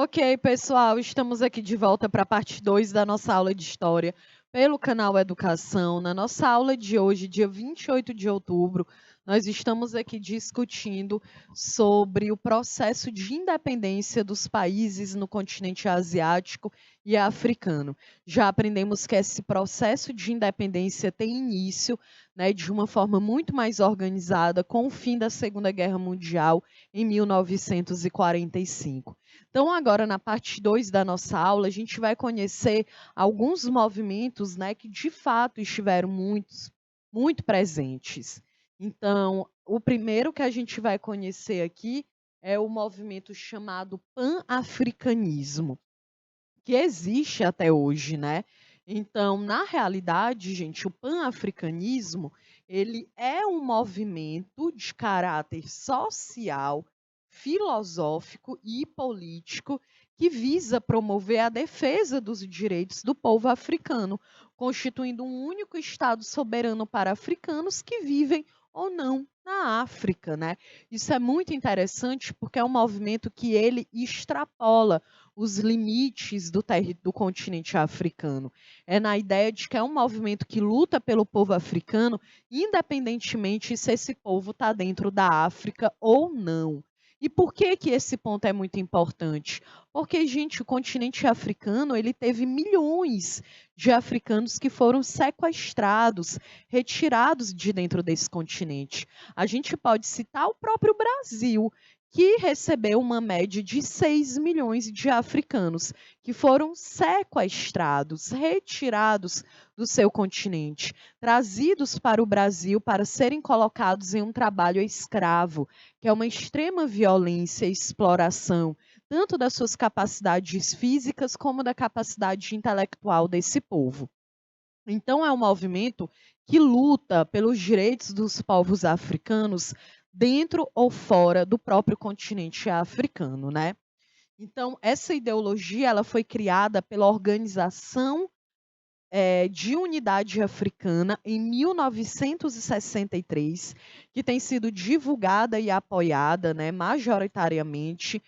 Ok, pessoal, estamos aqui de volta para a parte 2 da nossa aula de História pelo canal Educação. Na nossa aula de hoje, dia 28 de outubro, nós estamos aqui discutindo sobre o processo de independência dos países no continente asiático e africano. Já aprendemos que esse processo de independência tem início, né, de uma forma muito mais organizada com o fim da Segunda Guerra Mundial em 1945. Então, agora, na parte 2 da nossa aula, a gente vai conhecer alguns movimentos, né, que de fato estiveram muito presentes. Então, o primeiro que a gente vai conhecer aqui é o movimento chamado pan-africanismo, que existe até hoje, né? Então, na realidade, gente, o pan-africanismo, ele é um movimento de caráter social, filosófico e político que visa promover a defesa dos direitos do povo africano, constituindo um único Estado soberano para africanos que vivem ou não na África, né? Isso é muito interessante porque é um movimento que ele extrapola os limites do continente africano. É na ideia de que é um movimento que luta pelo povo africano, independentemente se esse povo está dentro da África ou não. E por que que esse ponto é muito importante? Porque, gente, o continente africano, ele teve milhões de africanos que foram sequestrados, retirados de dentro desse continente. A gente pode citar o próprio Brasil, que recebeu uma média de 6 milhões de africanos que foram sequestrados, retirados do seu continente, trazidos para o Brasil para serem colocados em um trabalho escravo, que é uma extrema violência e exploração, tanto das suas capacidades físicas como da capacidade intelectual desse povo. Então, é um movimento que luta pelos direitos dos povos africanos dentro ou fora do próprio continente africano, né? Então, essa ideologia ela foi criada pela Organização de Unidade Africana em 1963, que tem sido divulgada e apoiada, né, majoritariamente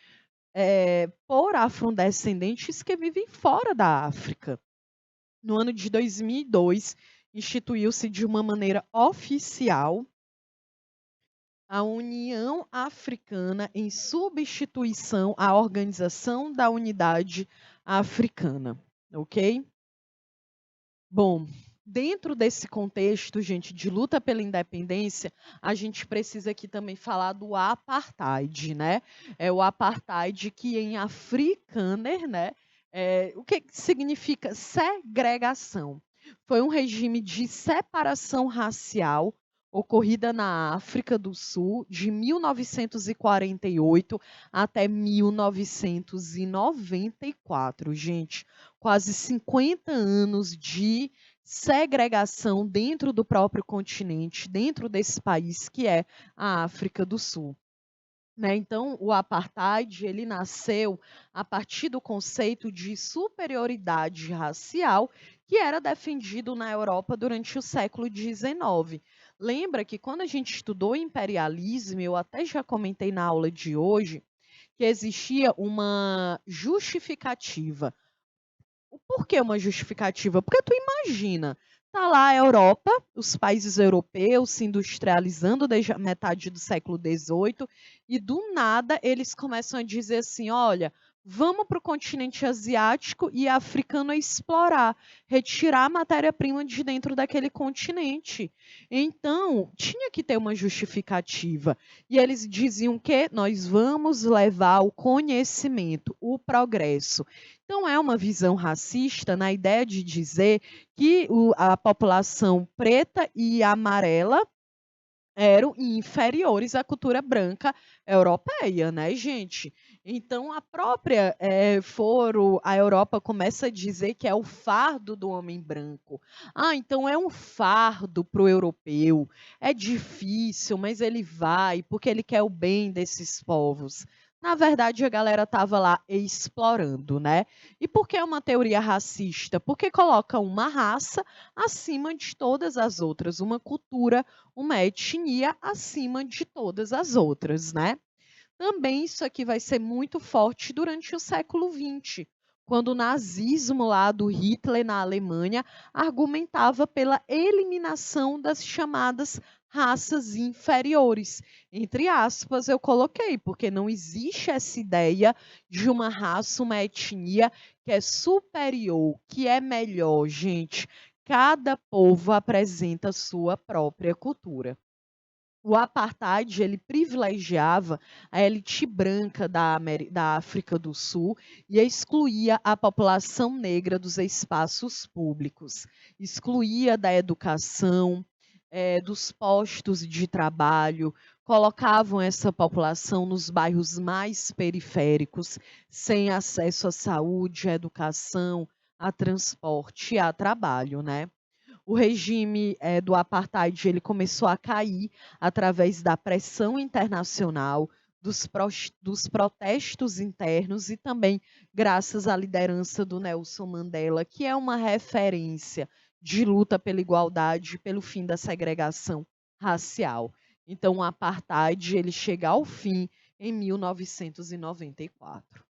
por afrodescendentes que vivem fora da África. No ano de 2002, instituiu-se de uma maneira oficial a União Africana em substituição à Organização da Unidade Africana, ok? Bom, dentro desse contexto, gente, de luta pela independência, a gente precisa aqui também falar do apartheid, né? É o apartheid que em afrikaner, né? O que significa segregação? Foi um regime de separação racial ocorrida na África do Sul de 1948 até 1994. Gente, quase 50 anos de segregação dentro do próprio continente, dentro desse país que é a África do Sul. Né? Então, o apartheid ele nasceu a partir do conceito de superioridade racial que era defendido na Europa durante o século XIX. Lembra que quando a gente estudou imperialismo, eu até já comentei na aula de hoje, que existia uma justificativa. O porquê uma justificativa? Porque tu imagina, tá lá a Europa, os países europeus se industrializando desde a metade do século XVIII, e do nada eles começam a dizer assim: olha, vamos para o continente asiático e africano a explorar, retirar a matéria-prima de dentro daquele continente. Então, tinha que ter uma justificativa. E eles diziam que nós vamos levar o conhecimento, o progresso. Então, é uma visão racista na ideia de dizer que a população preta e amarela eram inferiores à cultura branca europeia, né, gente? Então, a própria a Europa começa a dizer que é o fardo do homem branco. Ah, então é um fardo para o europeu. É difícil, mas ele vai porque ele quer o bem desses povos. Na verdade, a galera estava lá explorando, né? E por que é uma teoria racista? Porque coloca uma raça acima de todas as outras, uma cultura, uma etnia acima de todas as outras, né? Também isso aqui vai ser muito forte durante o século XX, quando o nazismo lá do Hitler na Alemanha argumentava pela eliminação das chamadas raças inferiores. Entre aspas, eu coloquei, porque não existe essa ideia de uma raça, uma etnia que é superior, que é melhor, gente. Cada povo apresenta sua própria cultura. O apartheid, ele privilegiava a elite branca da África do Sul e excluía a população negra dos espaços públicos, excluía da educação, dos postos de trabalho, colocavam essa população nos bairros mais periféricos, sem acesso à saúde, à educação, a transporte e a trabalho, né? O regime do apartheid ele começou a cair através da pressão internacional, dos protestos internos e também graças à liderança do Nelson Mandela, que é uma referência de luta pela igualdade e pelo fim da segregação racial. Então, o apartheid ele chega ao fim em 1994.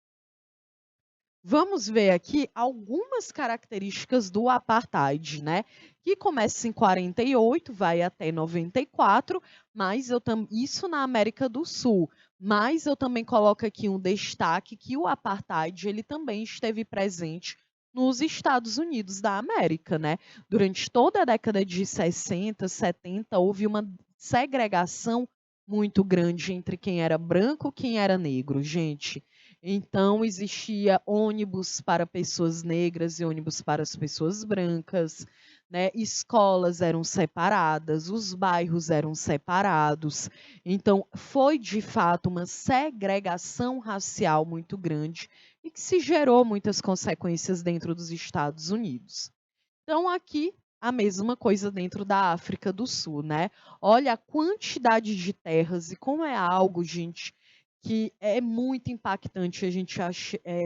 Vamos ver aqui algumas características do apartheid, né? Que começa em 48, vai até 94, mas isso na América do Sul. Mas eu também coloco aqui um destaque que o apartheid ele também esteve presente nos Estados Unidos da América, né? Durante toda a década de 60, 70, houve uma segregação muito grande entre quem era branco e quem era negro, gente. Então, existia ônibus para pessoas negras e ônibus para as pessoas brancas, né? Escolas eram separadas, os bairros eram separados. Então, foi de fato uma segregação racial muito grande e que se gerou muitas consequências dentro dos Estados Unidos. Então, aqui a mesma coisa dentro da África do Sul, né? Olha a quantidade de terras e como é algo, gente, que é muito impactante a gente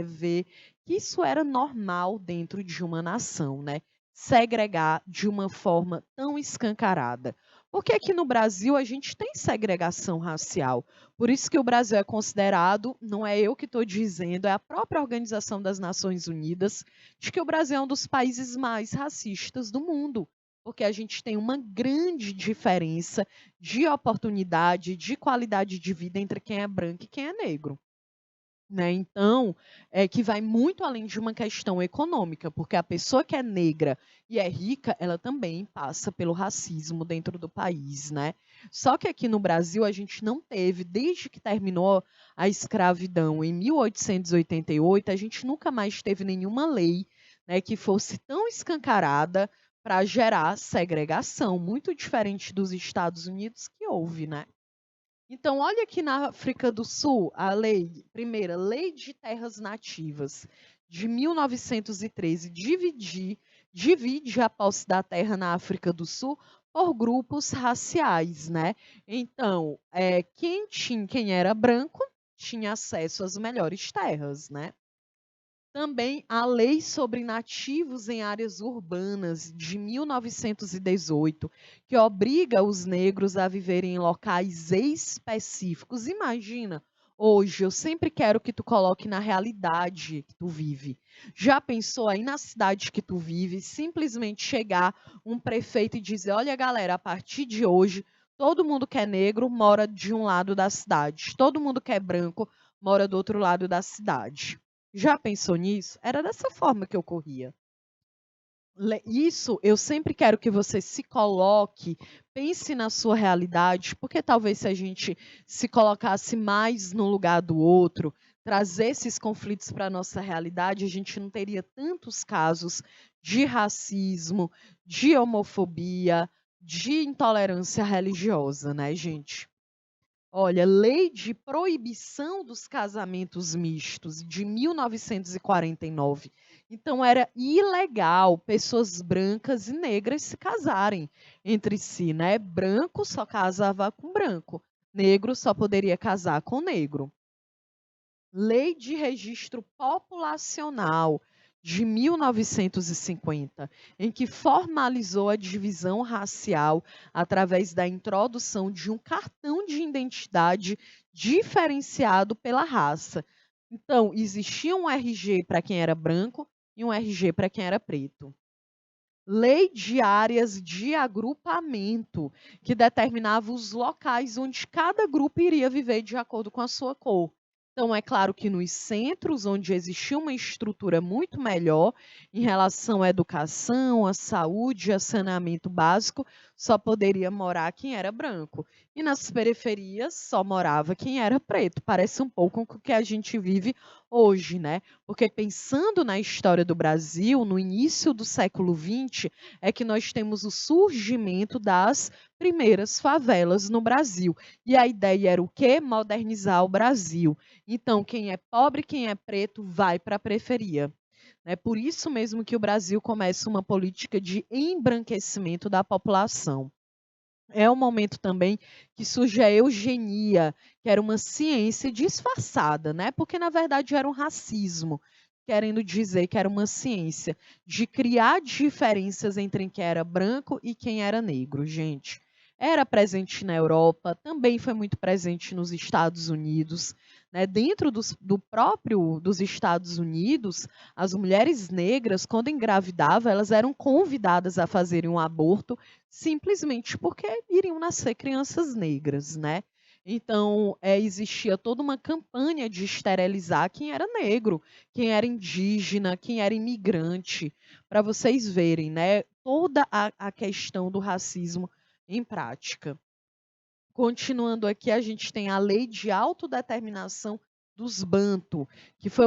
ver que isso era normal dentro de uma nação, né? Segregar de uma forma tão escancarada. Porque aqui no Brasil a gente tem segregação racial. Por isso que o Brasil é considerado, não é eu que estou dizendo, é a própria Organização das Nações Unidas, de que o Brasil é um dos países mais racistas do mundo. Porque a gente tem uma grande diferença de oportunidade, de qualidade de vida entre quem é branco e quem é negro. Né? Então, que vai muito além de uma questão econômica, porque a pessoa que é negra e é rica, ela também passa pelo racismo dentro do país, né? Só que aqui no Brasil a gente não teve, desde que terminou a escravidão em 1888, a gente nunca mais teve nenhuma lei, né, que fosse tão escancarada para gerar segregação, muito diferente dos Estados Unidos que houve, né? Então, olha aqui na África do Sul, a primeira Lei de Terras Nativas, de 1913, divide a posse da terra na África do Sul por grupos raciais, né? Então, quem era branco tinha acesso às melhores terras, né? Também a Lei sobre Nativos em Áreas Urbanas, de 1918, que obriga os negros a viverem em locais específicos. Imagina, hoje eu sempre quero que tu coloque na realidade que tu vive. Já pensou aí na cidade que tu vive, simplesmente chegar um prefeito e dizer: olha, galera, a partir de hoje, todo mundo que é negro mora de um lado da cidade, todo mundo que é branco mora do outro lado da cidade. Já pensou nisso? Era dessa forma que ocorria. Isso eu sempre quero que você se coloque, pense na sua realidade, porque talvez se a gente se colocasse mais no lugar do outro, trazer esses conflitos para a nossa realidade, a gente não teria tantos casos de racismo, de homofobia, de intolerância religiosa, né, gente? Olha, Lei de Proibição dos Casamentos Mistos, de 1949. Então, era ilegal pessoas brancas e negras se casarem entre si, né? Branco só casava com branco, negro só poderia casar com negro. Lei de Registro Populacional, de 1950, em que formalizou a divisão racial através da introdução de um cartão de identidade diferenciado pela raça. Então, existia um RG para quem era branco e um RG para quem era preto. Lei de áreas de agrupamento, que determinava os locais onde cada grupo iria viver de acordo com a sua cor. Então, é claro que nos centros, onde existia uma estrutura muito melhor em relação à educação, à saúde, a saneamento básico, só poderia morar quem era branco. E nas periferias só morava quem era preto. Parece um pouco com o que a gente vive hoje, né? Porque pensando na história do Brasil, no início do século XX, é que nós temos o surgimento das primeiras favelas no Brasil. E a ideia era o quê? Modernizar o Brasil. Então, quem é pobre, quem é preto, vai para a periferia. É por isso mesmo que o Brasil começa uma política de embranquecimento da população. É o momento também que surge a eugenia, que era uma ciência disfarçada, né? Porque na verdade era um racismo, querendo dizer que era uma ciência de criar diferenças entre quem era branco e quem era negro, gente. Era presente na Europa, também foi muito presente nos Estados Unidos, né? Dentro do próprio dos Estados Unidos, as mulheres negras, quando engravidavam, elas eram convidadas a fazerem um aborto simplesmente porque iriam nascer crianças negras, né? Então, existia toda uma campanha de esterilizar quem era negro, quem era indígena, quem era imigrante, para vocês verem, né? Toda a questão do racismo em prática. Continuando aqui, a gente tem a Lei de Autodeterminação dos Banto, que foi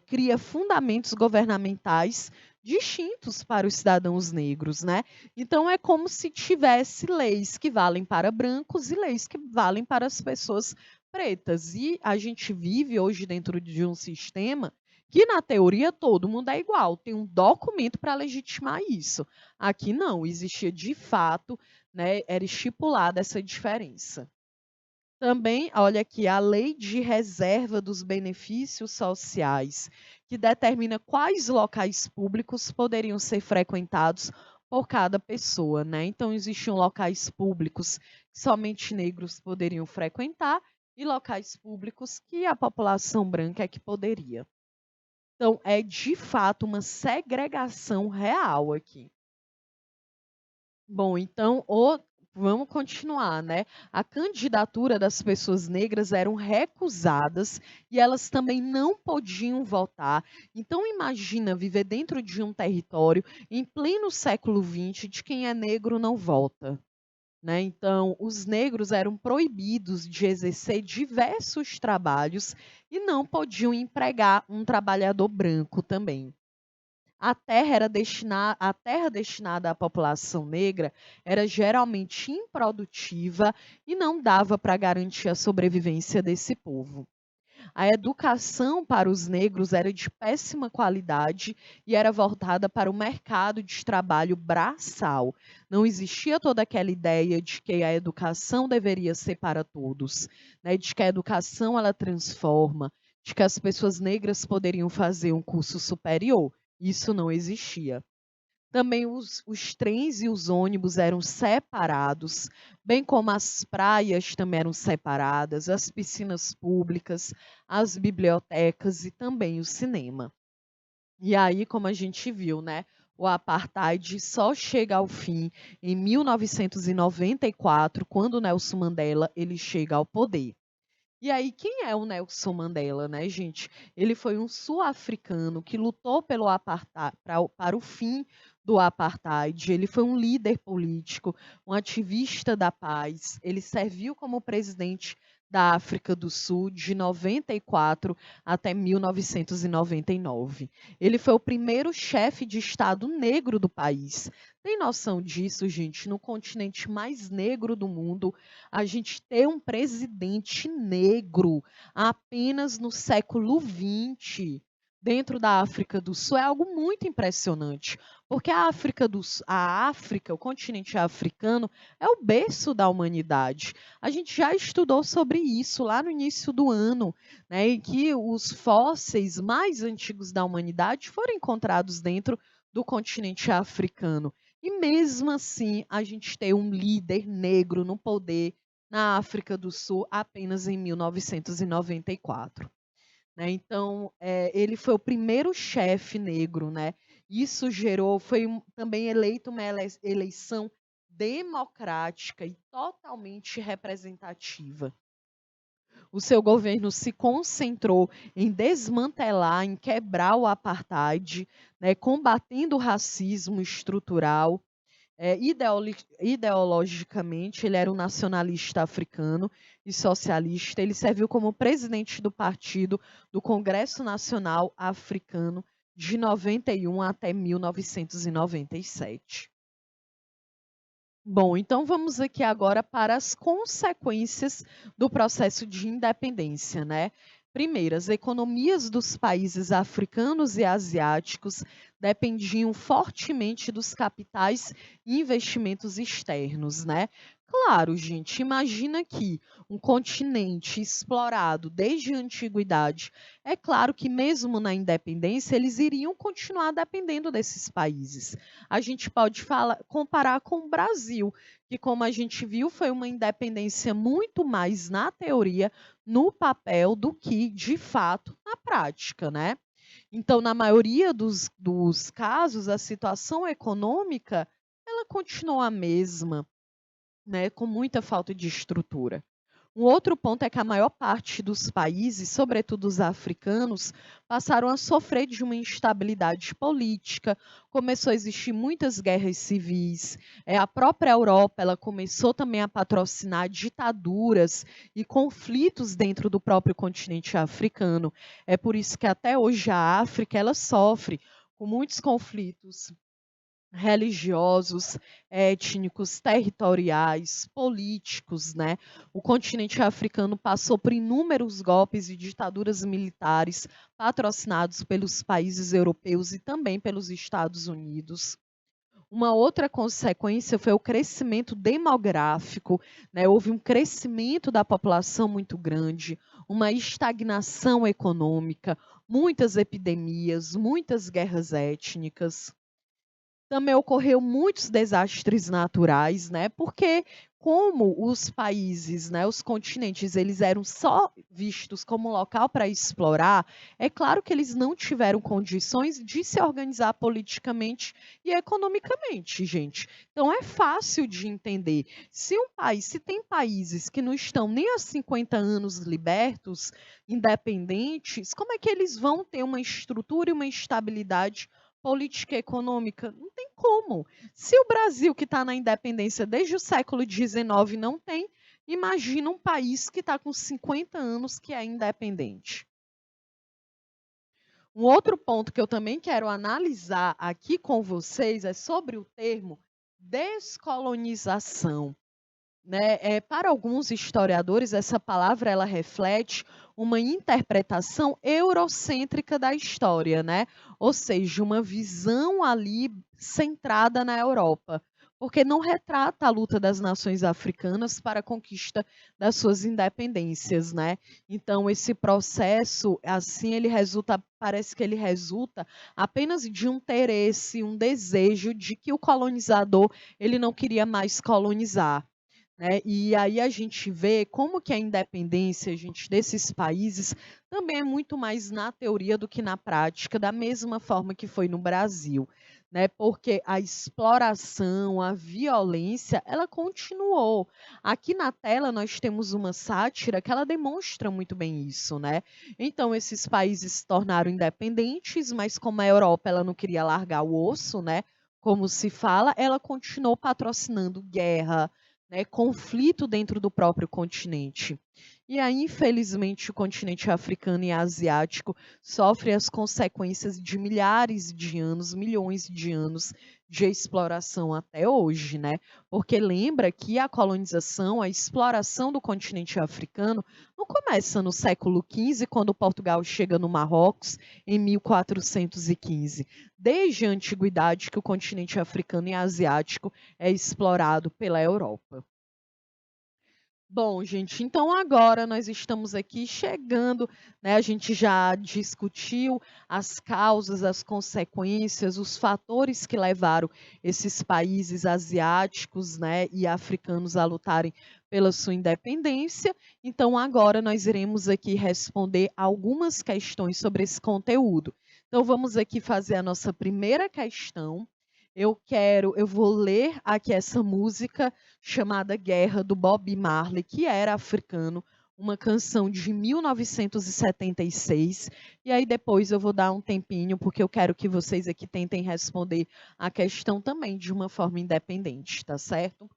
cria fundamentos governamentais distintos para os cidadãos negros, né? Então é como se tivesse leis que valem para brancos e leis que valem para as pessoas pretas. E a gente vive hoje dentro de um sistema que, na teoria, todo mundo é igual, tem um documento para legitimar isso. Aqui não, existia de fato, né, era estipulada essa diferença. Também, olha aqui, a Lei de Reserva dos Benefícios Sociais, que determina quais locais públicos poderiam ser frequentados por cada pessoa, né? Então, existiam locais públicos que somente negros poderiam frequentar e locais públicos que a população branca é que poderia. Então, é de fato uma segregação real aqui. Bom, então vamos continuar, né? A candidatura das pessoas negras eram recusadas e elas também não podiam votar. Então imagina viver dentro de um território em pleno século XX de quem é negro não vota. Né? Então, os negros eram proibidos de exercer diversos trabalhos e não podiam empregar um trabalhador branco também. A terra destinada à população negra era geralmente improdutiva e não dava para garantir a sobrevivência desse povo. A educação para os negros era de péssima qualidade e era voltada para o mercado de trabalho braçal. Não existia toda aquela ideia de que a educação deveria ser para todos, né? De que a educação ela transforma, de que as pessoas negras poderiam fazer um curso superior. Isso não existia. Também os trens e os ônibus eram separados, bem como as praias também eram separadas, as piscinas públicas, as bibliotecas e também o cinema. E aí, como a gente viu, né, o apartheid só chega ao fim em 1994, quando Nelson Mandela ele chega ao poder. E aí, quem é o Nelson Mandela, né, gente? Ele foi um sul-africano que lutou pelo apartheid, para o fim do apartheid. Ele foi um líder político, um ativista da paz. Ele serviu como presidente da África do Sul de 94 até 1999. Ele foi o primeiro chefe de Estado negro do país. Tem noção disso, gente? No continente mais negro do mundo, a gente ter um presidente negro apenas no século XX. dentro da África do Sul é algo muito impressionante, porque a África, o continente africano, é o berço da humanidade. A gente já estudou sobre isso lá no início do ano, né, em que os fósseis mais antigos da humanidade foram encontrados dentro do continente africano. E mesmo assim, a gente tem um líder negro no poder na África do Sul apenas em 1994. Né, então, ele foi o primeiro chefe negro, né. Isso também eleito uma eleição democrática e totalmente representativa. O seu governo se concentrou em desmantelar, em quebrar o apartheid, né, combatendo o racismo estrutural. Ideologicamente, ele era um nacionalista africano e socialista. Ele serviu como presidente do partido do Congresso Nacional Africano de 91 até 1997. Bom, então vamos aqui agora para as consequências do processo de independência, né? Primeiro, as economias dos países africanos e asiáticos dependiam fortemente dos capitais e investimentos externos, né? Claro, gente, imagina que um continente explorado desde a antiguidade, é claro que mesmo na independência eles iriam continuar dependendo desses países. A gente pode comparar com o Brasil, que, como a gente viu, foi uma independência muito mais na teoria, no papel, do que, de fato, na prática, né? Então, na maioria dos casos, a situação econômica ela continua a mesma, né, com muita falta de estrutura. Um outro ponto é que a maior parte dos países, sobretudo os africanos, passaram a sofrer de uma instabilidade política, começou a existir muitas guerras civis. A própria Europa ela começou também a patrocinar ditaduras e conflitos dentro do próprio continente africano. É por isso que até hoje a África ela sofre com muitos conflitos religiosos, étnicos, territoriais, políticos, né. O continente africano passou por inúmeros golpes e ditaduras militares patrocinados pelos países europeus e também pelos Estados Unidos. Uma outra consequência foi o crescimento demográfico, né, houve um crescimento da população muito grande, uma estagnação econômica, muitas epidemias, muitas guerras étnicas. Também ocorreu muitos desastres naturais, né, porque como os países, né, os continentes, eles eram só vistos como local para explorar, é claro que eles não tiveram condições de se organizar politicamente e economicamente, gente. Então é fácil de entender. Se tem países que não estão nem há 50 anos libertos, independentes, como é que eles vão ter uma estrutura e uma estabilidade política e econômica? Não tem como. Se o Brasil, que está na independência desde o século XIX, não tem, imagina um país que está com 50 anos que é independente. Um outro ponto que eu também quero analisar aqui com vocês é sobre o termo descolonização. Né, para alguns historiadores, essa palavra ela reflete uma interpretação eurocêntrica da história, né? Ou seja, uma visão ali centrada na Europa, porque não retrata a luta das nações africanas para a conquista das suas independências, né? Então, esse processo, assim, parece que ele resulta apenas de um interesse, um desejo de que o colonizador ele não queria mais colonizar. Né, e aí a gente vê como que a independência, gente, desses países também é muito mais na teoria do que na prática, da mesma forma que foi no Brasil, né, porque a exploração, a violência, ela continuou. Aqui na tela nós temos uma sátira que ela demonstra muito bem isso, né. Então esses países se tornaram independentes, mas como a Europa ela não queria largar o osso, né, como se fala, ela continuou patrocinando guerra, né, conflito dentro do próprio continente. E aí, infelizmente, o continente africano e asiático sofre as consequências de milhares de anos, milhões de anos de exploração até hoje, né? Porque lembra que a colonização, a exploração do continente africano não começa no século XV, quando Portugal chega no Marrocos, em 1415. Desde a antiguidade que o continente africano e asiático é explorado pela Europa. Bom, gente, então agora nós estamos aqui chegando, né? A gente já discutiu as causas, as consequências, os fatores que levaram esses países asiáticos, né, e africanos a lutarem pela sua independência. Então agora nós iremos aqui responder algumas questões sobre esse conteúdo. Então vamos aqui fazer a nossa primeira questão. Eu vou ler aqui essa música chamada Guerra, do Bob Marley, que era africano, uma canção de 1976. E aí depois eu vou dar um tempinho, porque eu quero que vocês aqui tentem responder a questão também de uma forma independente, tá certo?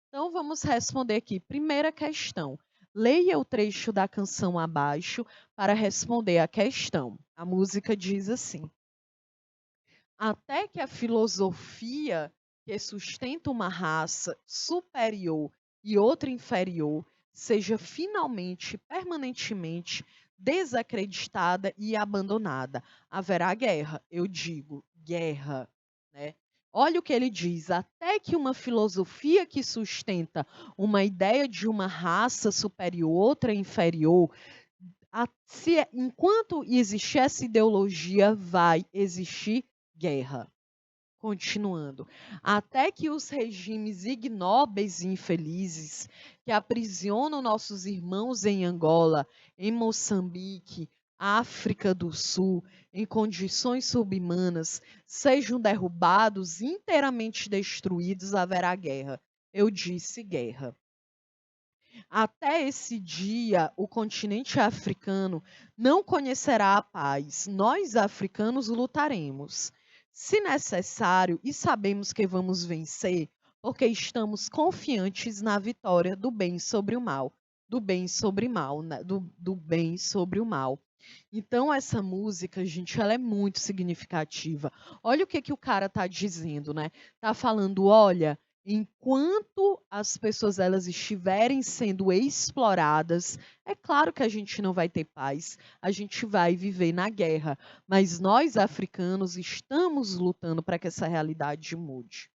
Então vamos responder aqui. Primeira questão. Leia o trecho da canção abaixo para responder a questão. A música diz assim: até que a filosofia que sustenta uma raça superior e outra inferior seja finalmente, permanentemente desacreditada e abandonada, haverá guerra. Eu digo guerra, né? Olha o que ele diz: até que uma filosofia que sustenta uma ideia de uma raça superior, outra inferior, enquanto existir essa ideologia, vai existir guerra. Continuando, até que os regimes ignóbeis e infelizes que aprisionam nossos irmãos em Angola, em Moçambique, África do Sul, em condições subhumanas, sejam derrubados, inteiramente destruídos, haverá guerra. Eu disse guerra. Até esse dia, o continente africano não conhecerá a paz. Nós, africanos, lutaremos, se necessário, e sabemos que vamos vencer, porque estamos confiantes na vitória do bem sobre o mal. Do bem sobre mal, né? Do bem sobre o mal. Então, essa música, gente, ela é muito significativa. Olha o que, que o cara tá dizendo, né? Tá falando, olha, enquanto as pessoas elas estiverem sendo exploradas, é claro que a gente não vai ter paz, a gente vai viver na guerra, mas nós africanos estamos lutando para que essa realidade mude.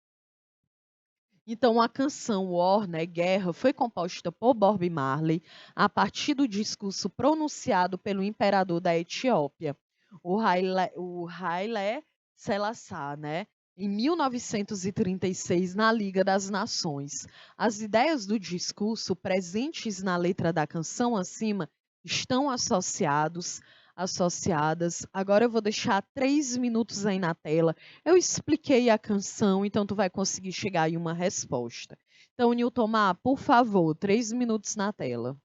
Então, a canção War, né, Guerra, foi composta por Bob Marley a partir do discurso pronunciado pelo imperador da Etiópia, o Haile Selassie, né, em 1936, na Liga das Nações. As ideias do discurso presentes na letra da canção acima estão associadas. Agora eu vou deixar 3 minutos aí na tela. Eu expliquei a canção, então tu vai conseguir chegar aí uma resposta. Então, Nilton, por favor, 3 minutos na tela.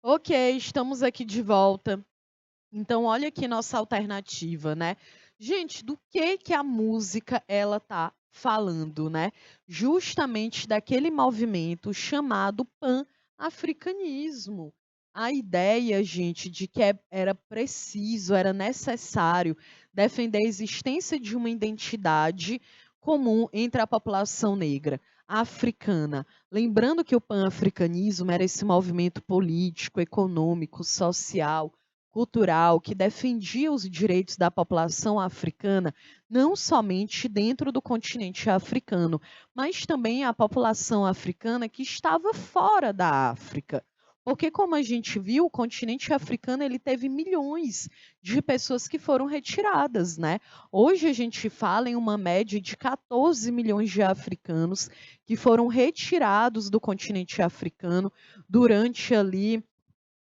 Ok, estamos aqui de volta. Então olha aqui nossa alternativa, né. Gente, do que a música ela tá falando, né. Justamente daquele movimento chamado pan-africanismo. A ideia, gente, de que era preciso, era necessário defender a existência de uma identidade comum entre a população negra africana. Lembrando que o pan-africanismo era esse movimento político, econômico, social, cultural que defendia os direitos da população africana, não somente dentro do continente africano, mas também a população africana que estava fora da África. Porque como a gente viu, o continente africano ele teve milhões de pessoas que foram retiradas, né? Hoje a gente fala em uma média de 14 milhões de africanos que foram retirados do continente africano durante ali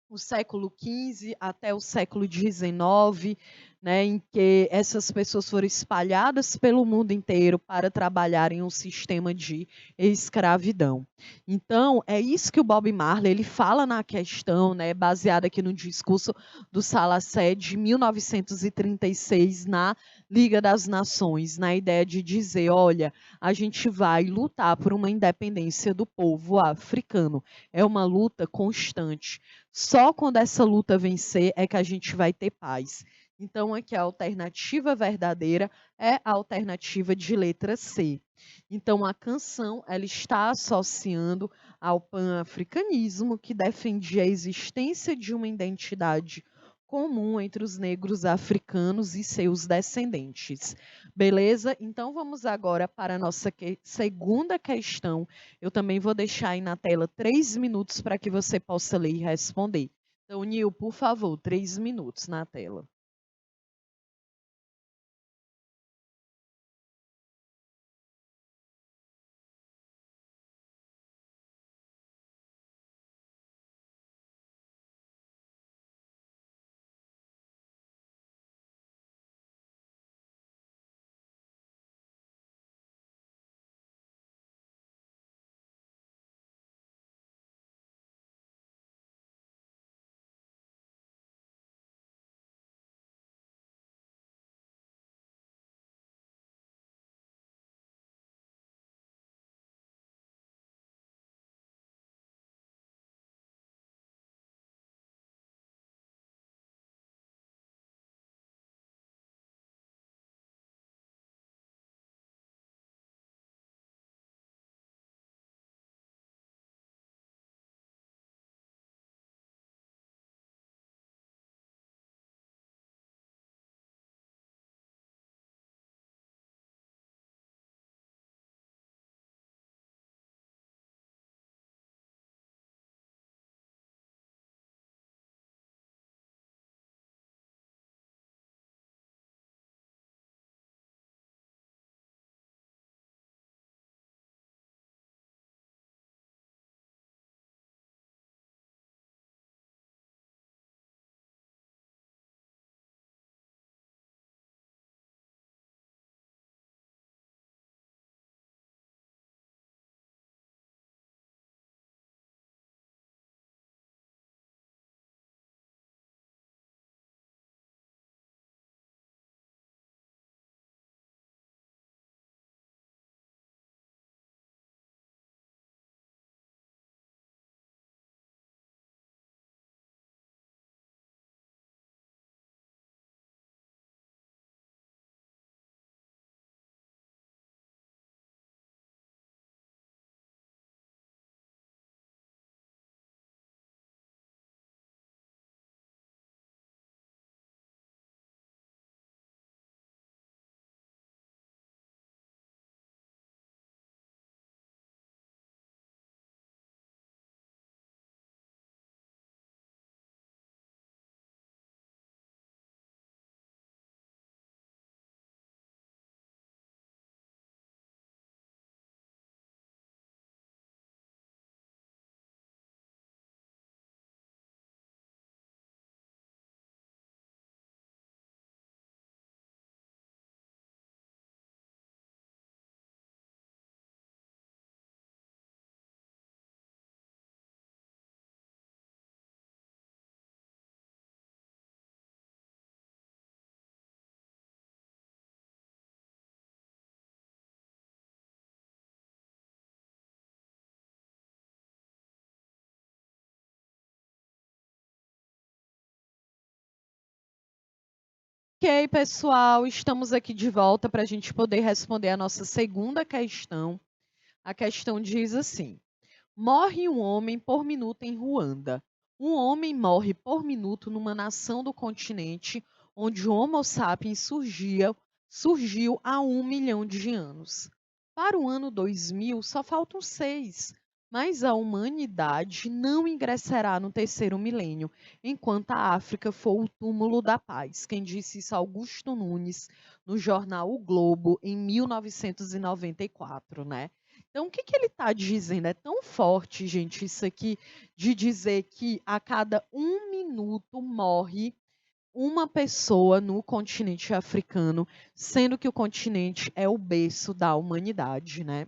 o século XV até o século XIX, né, em que essas pessoas foram espalhadas pelo mundo inteiro para trabalhar em um sistema de escravidão. Então, é isso que o Bob Marley ele fala na questão, né, baseada aqui no discurso do Salacé de 1936 na Liga das Nações, na ideia de dizer, olha, a gente vai lutar por uma independência do povo africano. É uma luta constante. Só quando essa luta vencer é que a gente vai ter paz. Então, aqui a alternativa verdadeira é a alternativa de letra C. Então, a canção ela está associando ao pan-africanismo, que defendia a existência de uma identidade comum entre os negros africanos e seus descendentes. Beleza? Então, vamos agora para a nossa segunda questão. Eu também vou deixar aí na tela 3 minutos para que você possa ler e responder. Então, Nil, por favor, 3 minutos na tela. Ok, pessoal, estamos aqui de volta para a gente poder responder a nossa segunda questão. A questão diz assim: morre um homem por minuto em Ruanda. Um homem morre por minuto numa nação do continente onde o Homo sapiens surgiu há 1 milhão de anos. Para o ano 2000, só faltam 6, mas a humanidade não ingressará no terceiro milênio, enquanto a África for o túmulo da paz. Quem disse isso? Augusto Nunes, no jornal O Globo, em 1994, né? Então, o que que ele está dizendo? É tão forte, gente, isso aqui, de dizer que a cada 1 minuto morre uma pessoa no continente africano, sendo que o continente é o berço da humanidade, né?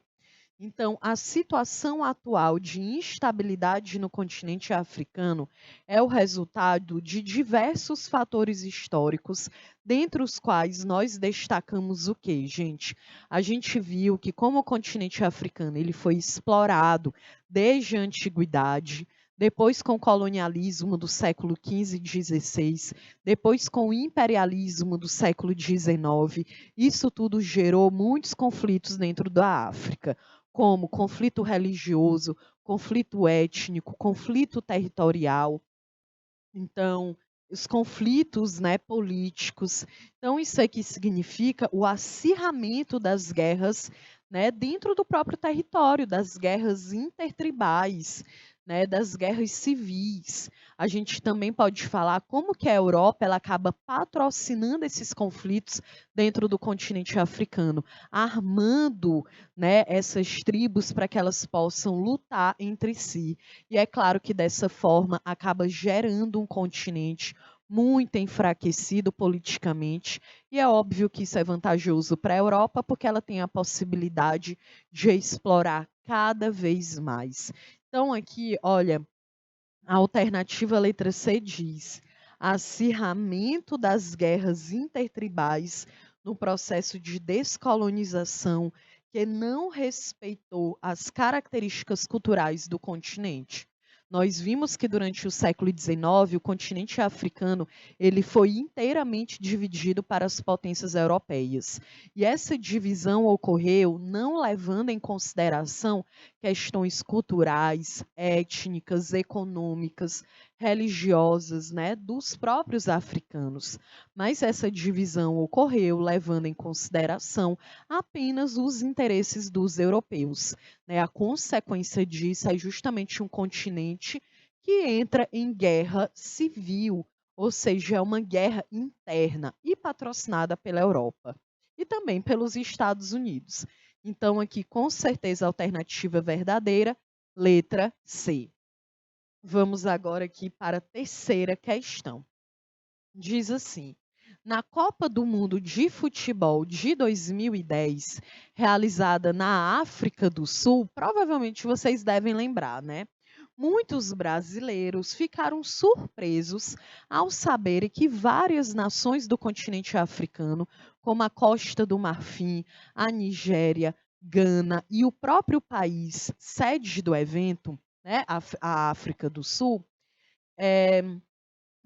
Então, a situação atual de instabilidade no continente africano é o resultado de diversos fatores históricos, dentre os quais nós destacamos o quê, gente? A gente viu que como o continente africano ele foi explorado desde a antiguidade, depois com o colonialismo do século XV e XVI, depois com o imperialismo do século XIX, isso tudo gerou muitos conflitos dentro da África, como conflito religioso, conflito étnico, conflito territorial. Então, os conflitos, né, políticos. Então, isso aqui significa o acirramento das guerras, né, dentro do próprio território, das guerras intertribais, né, das guerras civis. A gente também pode falar como que a Europa ela acaba patrocinando esses conflitos dentro do continente africano, armando, né, essas tribos para que elas possam lutar entre si. E é claro que dessa forma acaba gerando um continente muito enfraquecido politicamente, e é óbvio que isso é vantajoso para a Europa, porque ela tem a possibilidade de explorar cada vez mais. Então, aqui, olha, a alternativa letra C diz: acirramento das guerras intertribais no processo de descolonização que não respeitou as características culturais do continente. Nós vimos que durante o século XIX, o continente africano ele foi inteiramente dividido para as potências europeias. E essa divisão ocorreu não levando em consideração questões culturais, étnicas, econômicas, religiosas, né, dos próprios africanos. Mas essa divisão ocorreu levando em consideração apenas os interesses dos europeus, né? A consequência disso é justamente um continente que entra em guerra civil, ou seja, é uma guerra interna e patrocinada pela Europa e também pelos Estados Unidos. Então, aqui, com certeza, a alternativa verdadeira, letra C. Vamos agora aqui para a terceira questão. Diz assim: na Copa do Mundo de Futebol de 2010, realizada na África do Sul, provavelmente vocês devem lembrar, né? Muitos brasileiros ficaram surpresos ao saberem que várias nações do continente africano, como a Costa do Marfim, a Nigéria, Gana e o próprio país sede do evento, né, a África do Sul, eh,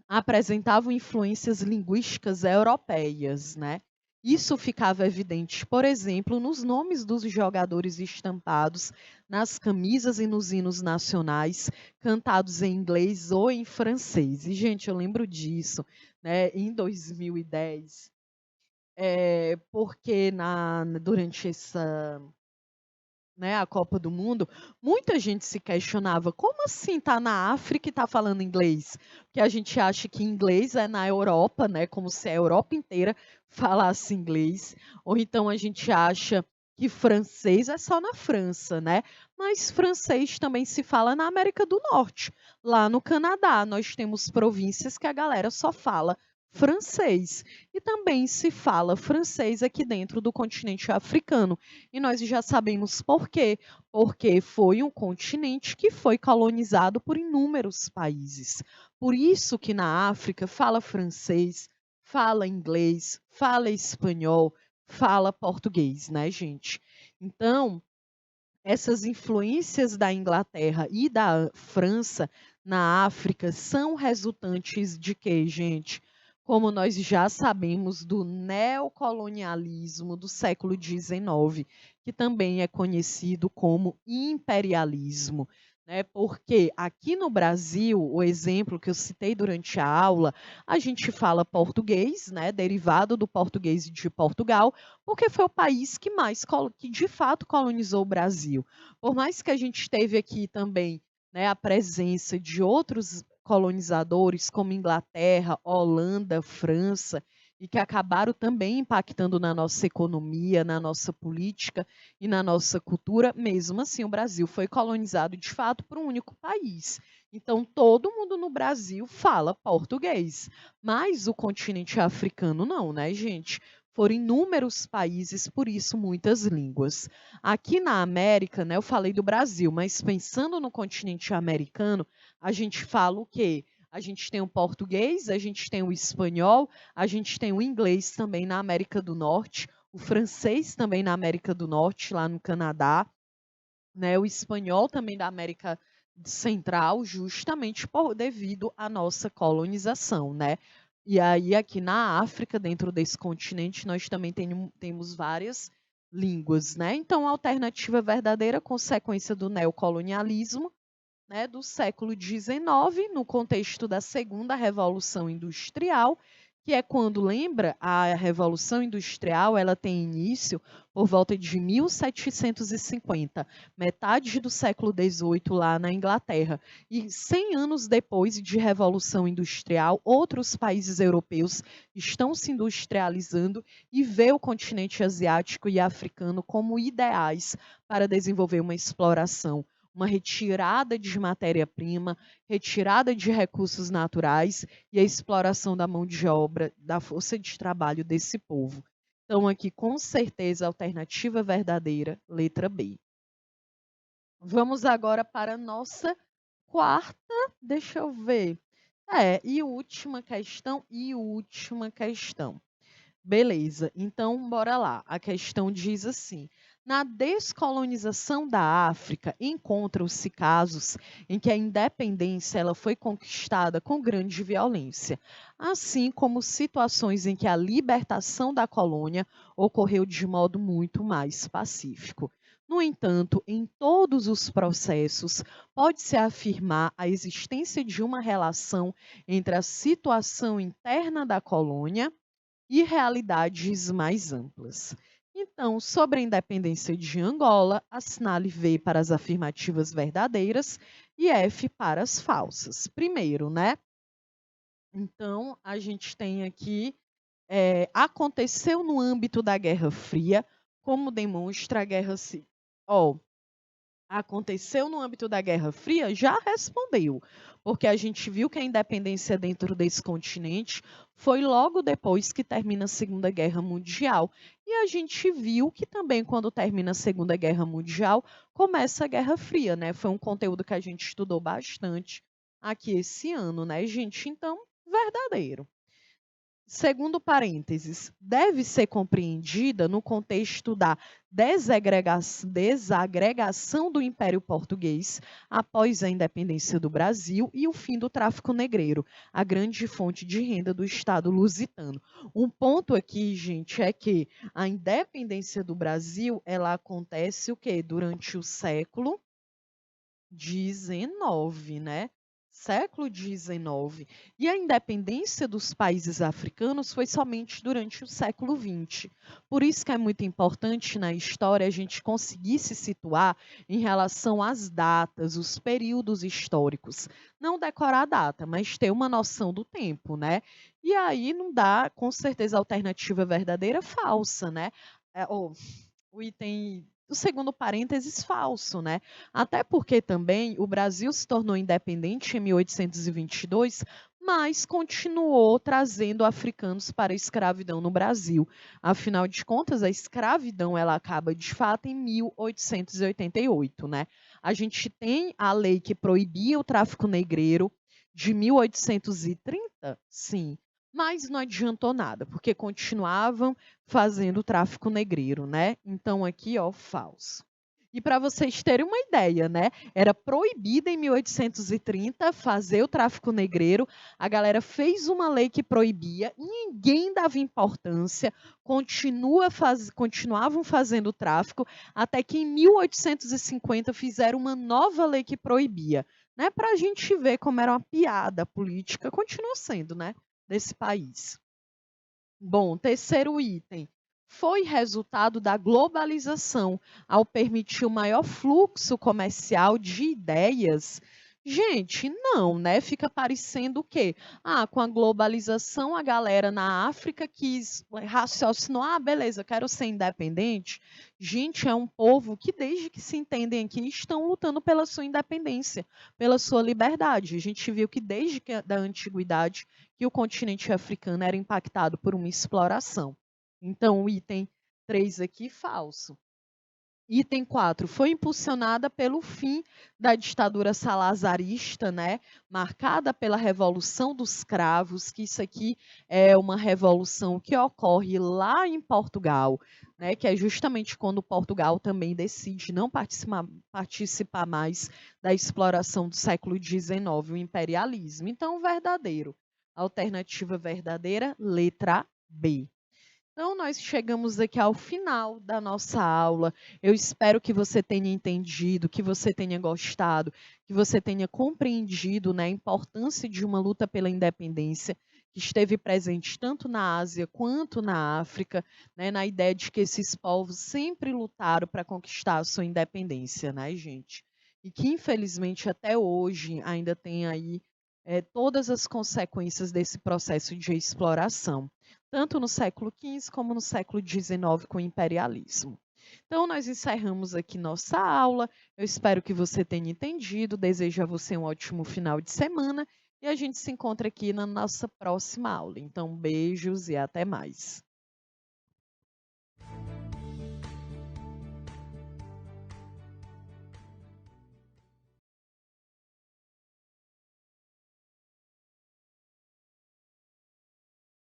apresentavam influências linguísticas europeias, né? Isso ficava evidente, por exemplo, nos nomes dos jogadores estampados nas camisas e nos hinos nacionais, cantados em inglês ou em francês. E, gente, eu lembro disso, né, em 2010, porque durante essa, né, a Copa do Mundo, muita gente se questionava: como assim tá na África e tá falando inglês? Porque a gente acha que inglês é na Europa, né, como se a Europa inteira falasse inglês, ou então a gente acha que francês é só na França, né? Mas francês também se fala na América do Norte. Lá no Canadá, nós temos províncias que a galera só fala francês. E também se fala francês aqui dentro do continente africano. E nós já sabemos por quê. Porque foi um continente que foi colonizado por inúmeros países. Por isso que na África fala francês, fala inglês, fala espanhol, fala português, né, gente? Então, essas influências da Inglaterra e da França na África são resultantes de quê, gente? como nós já sabemos, do neocolonialismo do século XIX, que também é conhecido como imperialismo, né? Porque aqui no Brasil, o exemplo que eu citei durante a aula, a gente fala português, né? Derivado do português de Portugal, porque foi o país que mais, que de fato colonizou o Brasil. Por mais que a gente teve aqui também, né, a presença de outros colonizadores como Inglaterra, Holanda, França, e que acabaram também impactando na nossa economia, na nossa política e na nossa cultura, mesmo assim o Brasil foi colonizado de fato por um único país. Então todo mundo no Brasil fala português, mas o continente africano não, né, gente? Foram inúmeros países, por isso muitas línguas. Aqui na América, né, eu falei do Brasil, mas pensando no continente americano, a gente fala o quê? A gente tem o português, a gente tem o espanhol, a gente tem o inglês também na América do Norte, o francês também na América do Norte, lá no Canadá, né? O espanhol também da América Central, justamente devido à nossa colonização, né? E aí, aqui na África, dentro desse continente, nós também temos várias línguas, né? Então, a alternativa verdadeira, consequência do neocolonialismo, né, do século XIX, no contexto da Segunda Revolução Industrial, que é quando, lembra, a Revolução Industrial, ela tem início por volta de 1750, metade do século XVIII lá na Inglaterra. E 100 anos depois de Revolução Industrial, outros países europeus estão se industrializando e vê o continente asiático e africano como ideais para desenvolver uma exploração, uma retirada de matéria-prima, retirada de recursos naturais e a exploração da mão de obra, da força de trabalho desse povo. Então, aqui, com certeza, a alternativa verdadeira, letra B. Vamos agora para a nossa quarta, deixa eu ver. E última questão. Beleza, então bora lá. A questão diz assim: na descolonização da África, encontram-se casos em que a independência ela foi conquistada com grande violência, assim como situações em que a libertação da colônia ocorreu de modo muito mais pacífico. No entanto, em todos os processos, pode-se afirmar a existência de uma relação entre a situação interna da colônia e realidades mais amplas. Então, sobre a independência de Angola, assinale V para as afirmativas verdadeiras e F para as falsas. Primeiro, né? Então, a gente tem aqui, aconteceu no âmbito da Guerra Fria, como demonstra a Guerra Civil. Aconteceu no âmbito da Guerra Fria? Já respondeu, porque a gente viu que a independência dentro desse continente foi logo depois que termina a Segunda Guerra Mundial. E a gente viu que também, quando termina a Segunda Guerra Mundial, começa a Guerra Fria, né? Foi um conteúdo que a gente estudou bastante aqui esse ano, né, gente? Então, verdadeiro. Segundo parênteses, deve ser compreendida no contexto da desagregação do Império Português após a independência do Brasil e o fim do tráfico negreiro, a grande fonte de renda do Estado lusitano. Um ponto aqui, gente, é que a independência do Brasil, ela acontece o quê? Durante o século XIX, né? Século XIX. E a independência dos países africanos foi somente durante o século XX. Por isso que é muito importante na história a gente conseguir se situar em relação às datas, os períodos históricos. Não decorar a data, mas ter uma noção do tempo, né? E aí não dá, com certeza, alternativa verdadeira falsa, né? O item do segundo parênteses falso, né? Até porque também o Brasil se tornou independente em 1822, mas continuou trazendo africanos para a escravidão no Brasil. Afinal de contas, a escravidão ela acaba de fato em 1888, né? A gente tem a lei que proibia o tráfico negreiro de 1830, sim, mas não adiantou nada, porque continuavam fazendo tráfico negreiro, né? Então aqui, ó, falso. E para vocês terem uma ideia, né, era proibido em 1830 fazer o tráfico negreiro, a galera fez uma lei que proibia, ninguém dava importância, continuavam fazendo o tráfico, até que em 1850 fizeram uma nova lei que proibia, né, para a gente ver como era uma piada política, continua sendo, né, desse país. Bom, terceiro item, foi resultado da globalização, ao permitir o maior fluxo comercial de ideias? Gente, não, né? Fica parecendo o quê? Ah, com a globalização, a galera na África quis raciocinou, ah, beleza, quero ser independente. Gente, é um povo que, desde que se entendem aqui, estão lutando pela sua independência, pela sua liberdade. A gente viu que desde que da antiguidade que o continente africano era impactado por uma exploração. Então, o item 3 aqui, falso. Item 4, foi impulsionada pelo fim da ditadura salazarista, né, marcada pela Revolução dos Cravos, que isso aqui é uma revolução que ocorre lá em Portugal, né, que é justamente quando Portugal também decide não participar mais da exploração do século XIX, o imperialismo. Então, verdadeiro. Alternativa verdadeira, letra B. Então, nós chegamos aqui ao final da nossa aula. Eu espero que você tenha entendido, que você tenha gostado, que você tenha compreendido, né, a importância de uma luta pela independência, que esteve presente tanto na Ásia quanto na África, né, na ideia de que esses povos sempre lutaram para conquistar a sua independência, né, gente? E que, infelizmente, até hoje ainda tem aí todas as consequências desse processo de exploração, tanto no século XV como no século XIX com o imperialismo. Então, nós encerramos aqui nossa aula. Eu espero que você tenha entendido. Desejo a você um ótimo final de semana e a gente se encontra aqui na nossa próxima aula. Então, beijos e até mais.